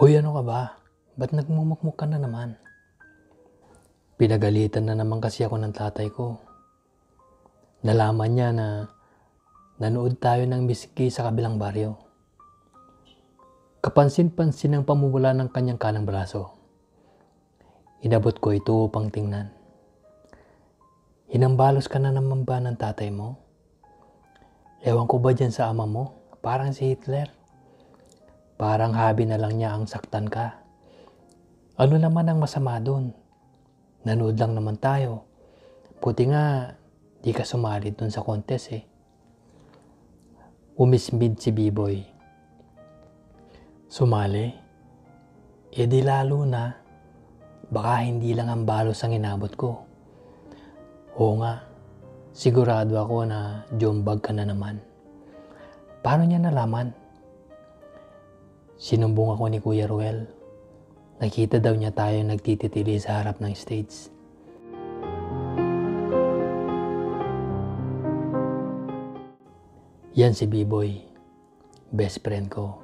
Hoy, ano ka ba? Ba't nagmumukmuk ka na naman? Pinagalitan na naman kasi ako ng tatay ko. Nalaman niya na nanood tayo ng Miski sa kabilang baryo. Kapansin-pansin ang pamumula ng kanyang kanang braso. Inabot ko ito upang tingnan. Hinambalos ka na naman ba ng tatay mo? Ewan ko ba dyan sa ama mo? Parang si Hitler. Parang habi na lang niya ang saktan ka. Ano naman ang masama doon? Nanood lang naman tayo. Buti nga, di ka sumali doon sa contest eh. Umismid si B-Boy. Sumali? E di lalo na, baka hindi lang ang balos ang inabot ko. Oo nga, sigurado ako na jombag ka na naman. Paano niya nalaman? Sinumbong ako ni Kuya Ruel. Nakita daw niya tayo nagtititili sa harap ng stage. Yan si B-Boy, best friend ko.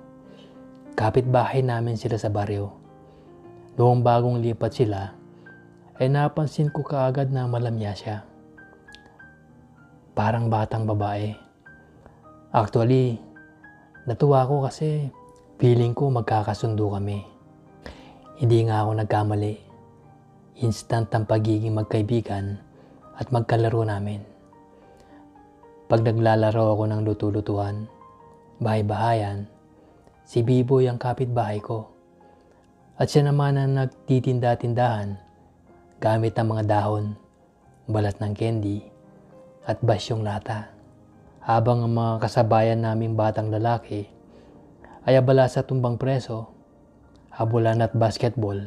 Kapitbahay namin sila sa baryo. Noong bagong lipat sila, ay napansin ko kaagad na malamya siya. Parang batang babae. Actually, natuwa ko kasi feeling ko magkakasundo kami. Hindi nga ako nagkamali. Instant ang pagiging magkaibigan at magkalaro namin. Pag naglalaro ako ng luto-lutuan, bahay-bahayan, si B-Boy ang kapitbahay ko. At siya naman ang nagtitinda-tindahan gamit ang mga dahon, balat ng candy, at basyong lata. Habang ang mga kasabayan naming batang lalaki ay abala sa tumbang preso, habulan at basketball,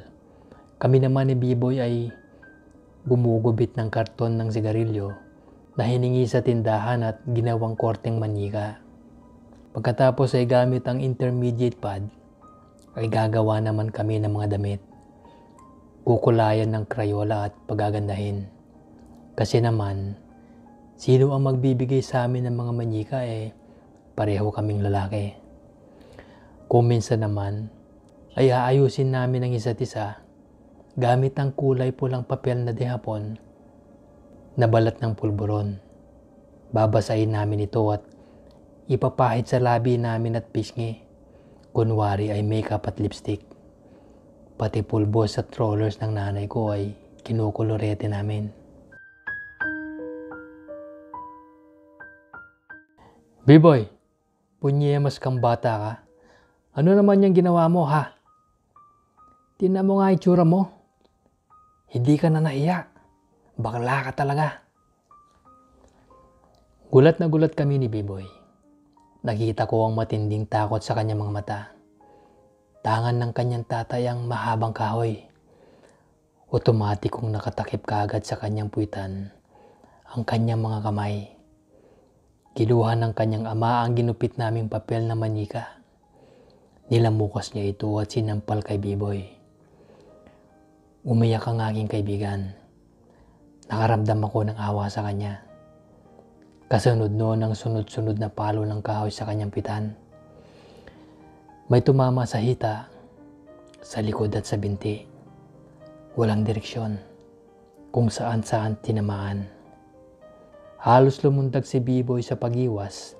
kami naman ni B-Boy ay gumugubit ng karton ng sigarilyo na hiningi sa tindahan at ginawang korteng manika. Pagkatapos ay gamit ang intermediate pad, ay gagawa naman kami ng mga damit. Kukulayan ng krayola at pagagandahin. Kasi naman, sino ang magbibigay sa amin ng mga manika pareho kaming lalaki. Kung minsan naman, ay aayusin namin ang isa't isa gamit ang kulay pulang papel na dehapon na balat ng pulburon. Babasahin namin ito at ipapahid sa labi namin at pisngi. Kunwari ay makeup at lipstick. Pati pulbos at rollers ng nanay ko ay kinukulorete namin. B-Boy, punyemas kang bata ka. Ano naman yung ginawa mo ha? Tingnan mo nga itsura mo. Hindi ka na nahiya. Bakla ka talaga. Gulat na gulat kami ni B-Boy. Nakita ko ang matinding takot sa kanyang mga mata. Tangan ng kanyang tatay ang mahabang kahoy. Otomatikong nakatakip kaagad sa kanyang puwitan ang kanyang mga kamay. Kiluha ng kanyang ama ang ginupit naming papel na manika. Nilamukas niya ito at sinampal kay B-Boy. Umiyak ang aking kaibigan. Nakaramdam ako ng awa sa kanya. Kasunod noon ang sunod-sunod na palo ng kahoy sa kanyang pitan. May tumama sa hita, sa likod at sa binti. Walang direksyon, kung saan-saan tinamaan. Halos lumundag si B-Boy sa pag-iwas,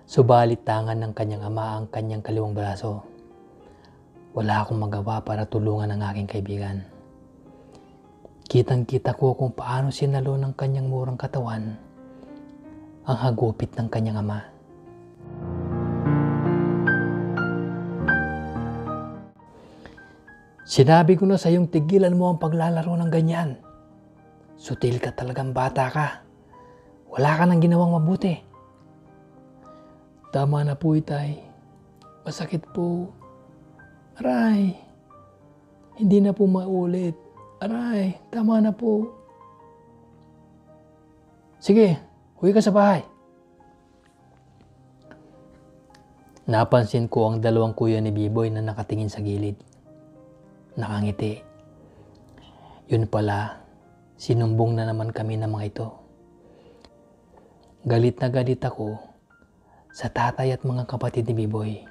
subalit tangan ng kanyang ama ang kanyang kaliwang braso. Wala akong magawa para tulungan ang aking kaibigan. Kitang-kita ko kung paano sinalo ng kanyang murang katawan ang hagupit ng kanyang ama. Sinabi ko na sa iyong tigilan mo ang paglalaro ng ganyan. Sutil ka talagang bata ka. Wala ka nang ginawang mabuti. Tama na po, itay. Masakit po. Aray. Hindi na po maulit. Aray, tama na po. Sige, uwi ka sa bahay. Napansin ko ang dalawang kuya ni B-Boy na nakatingin sa gilid. Nakangiti. Yun pala, sinumbong na naman kami ng mga ito. Galit na galit ako sa tatay at mga kapatid ni B-Boy.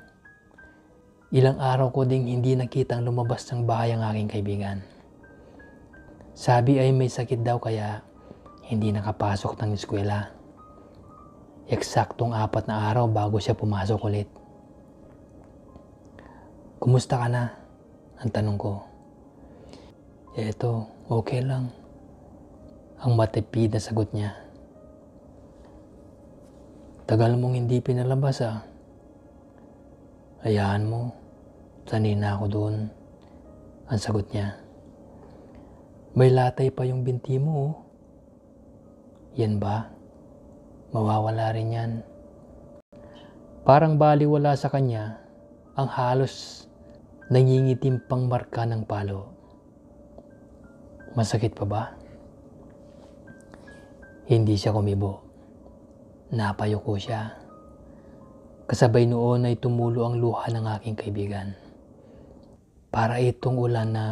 Ilang araw ko ding hindi nakitang lumabas ng bahay ang aking kaibigan. Sabi ay may sakit daw kaya hindi nakapasok ng eskwela. Eksaktong 4 na araw bago siya pumasok ulit. Kumusta ka na? Ang tanong ko. Eto, okay lang. Ang matipid na sagot niya. Tagal mong hindi pinalabas ah. Hayaan mo, sanay na ako doon. Ang sagot niya. May latay pa yung binti mo oh. Yan ba? Mawawala rin yan. Parang baliwala sa kanya ang halos nangingitim pang marka ng palo. Masakit pa ba? Hindi siya kumibo. Napayuko siya. Kasabay noon ay tumulo ang luha ng aking kaibigan. Para itong ulan na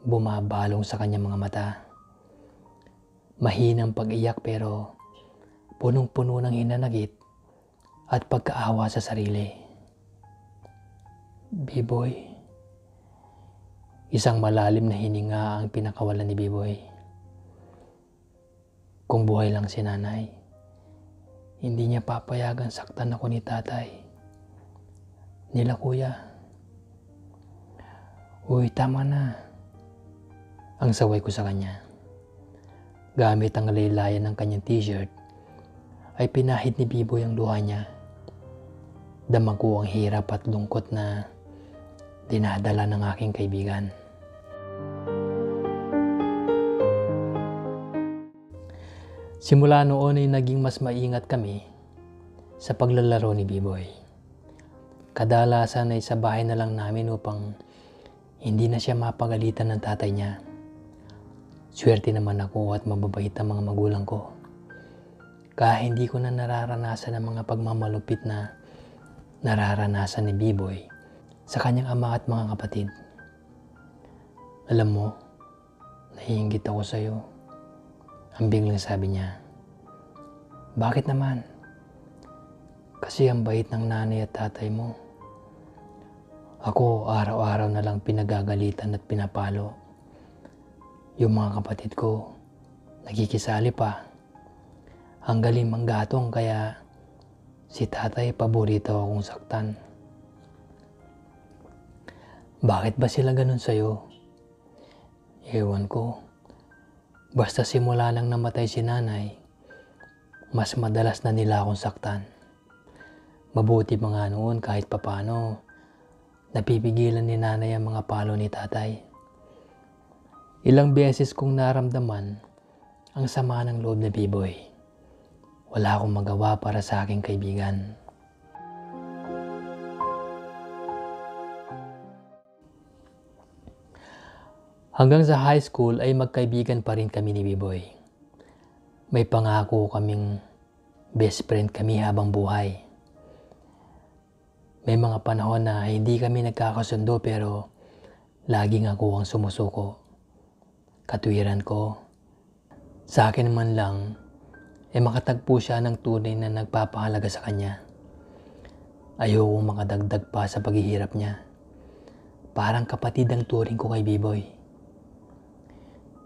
bumabalong sa kanyang mga mata. Mahinang pag-iyak pero punong-puno ng hinanakit at pagkaawa sa sarili. B-boy. Isang malalim na hininga ang pinakawalan ni B-boy. Kung buhay lang si nanay, hindi niya papayagan saktan ako ni tatay. Nila kuya. Uy, tama na. Ang saway ko sa kanya. Gamit ang laylayan ng kanyang t-shirt, ay pinahid ni B-boy ang luha niya. Damang ko ang hirap at lungkot na dinadala ng aking kaibigan. Simula noon ay naging mas maingat kami sa paglalaro ni B-boy. Kadalasan ay sa bahay na lang namin upang hindi na siya mapagalitan ng tatay niya. Swerte naman ako at mababait ang mga magulang ko. Kaya hindi ko na nararanasan ang mga pagmamalupit na nararanasan ni B-boy sa kanyang ama at mga kapatid. Alam mo, naiinggit ako sa iyo. Ang biglang sabi niya. Bakit naman? Kasi ang bait ng nanay at tatay mo. Ako araw-araw na lang pinagagalitan at pinapalo. Yung mga kapatid ko, nakikisali pa. Ang galing manggatong kaya si tatay paborito akong saktan. Bakit ba sila ganun sa'yo? Ewan ko. Basta simula nang namatay si nanay, mas madalas na nila akong saktan. Mabuti pa nga noon kahit papano, napipigilan ni nanay ang mga palo ni tatay. Ilang beses kong naramdaman ang sama ng loob ni B-boy. Wala akong magawa para sa aking kaibigan. Hanggang sa high school ay magkaibigan pa rin kami ni B-boy. May pangako kaming best friend kami habang buhay. May mga panahon na hindi kami nagkakasundo pero laging ako ang sumusuko. Katwiran ko. Sa akin man lang ay makatagpo siya ng tunay na nagpapahalaga sa kanya. Ayoko makadagdag pa sa paghihirap niya. Parang kapatid ang turing ko kay B-boy.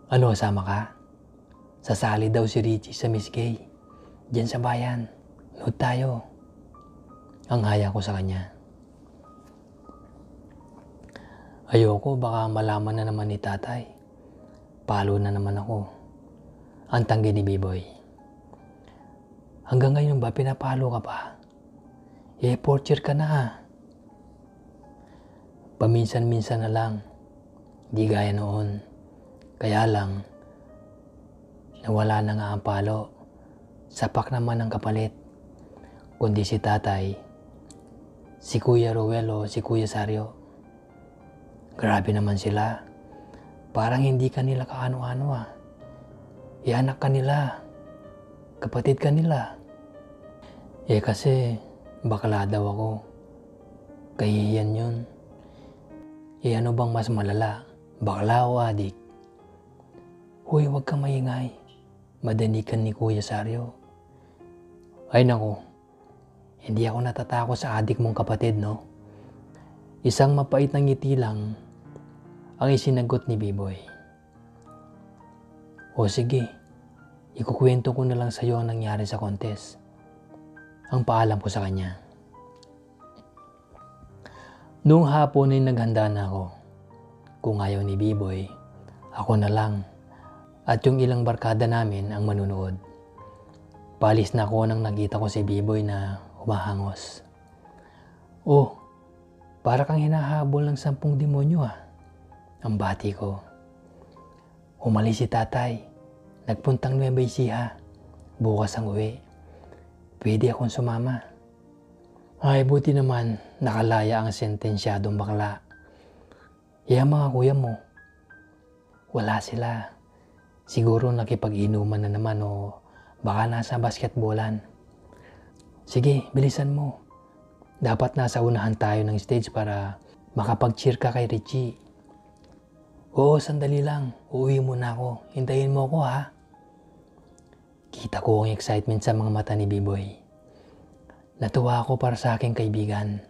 Ano, sama ka? Sasali daw si Richie sa Miss Gay. Diyan sa bayan. Nood tayo. Ang haya ko sa kanya. Ayoko, baka malaman na naman ni tatay. Palo na naman ako. Ang tanggi ni B-boy. Hanggang ngayon ba pinapalo ka pa? Fourth year ka na ha. Paminsan-minsan na lang. Di gaya noon. Kaya lang, nawala na nga ang palo. Sapak naman ang kapalit. Kundi si tatay, si Kuya Ruel o si Kuya Sario. Grabe naman sila. Parang hindi kanila kaano-ano ah. Anak kanila. Kapatid kanila. Kasi bakla daw ako. Kahihiyan yun. Ano bang mas malala? Bakla o adik? Hoy, huwag kang maingay. Madanikan ni Kuya Sario. Ay naku, hindi ako natatakot sa adik mong kapatid, no? Isang mapait na ngiti lang ang isinagot ni B-Boy. O sige, ikukwento ko na lang sa iyo ang nangyari sa contest. Ang paalam ko sa kanya. Noong hapon ay naghanda na ako. Kung ayaw ni B-Boy, ako na lang at yung ilang barkada namin ang manunood. Palis na ako nang nakita ko si B-Boy na humahangos. Oh, para kang hinahabol ng 10 demonyo ah. Ang bati ko. Umalis si tatay. Nagpuntang Nueva Ecija. Bukas ang uwi. Pwede akong sumama. Ay, buti naman nakalaya ang sentensyadong bakla. Yung mga kuya mo, wala sila. Siguro nakipag-inuman na naman o baka nasa basketballan. Sige, bilisan mo. Dapat nasa unahan tayo ng stage para makapag-cheer ka kay Richie. Oo, sandali lang. Uuwi muna ako. Hintayin mo ako ha. Kita ko ang excitement sa mga mata ni B-Boy. Natuwa ako para sa aking kaibigan.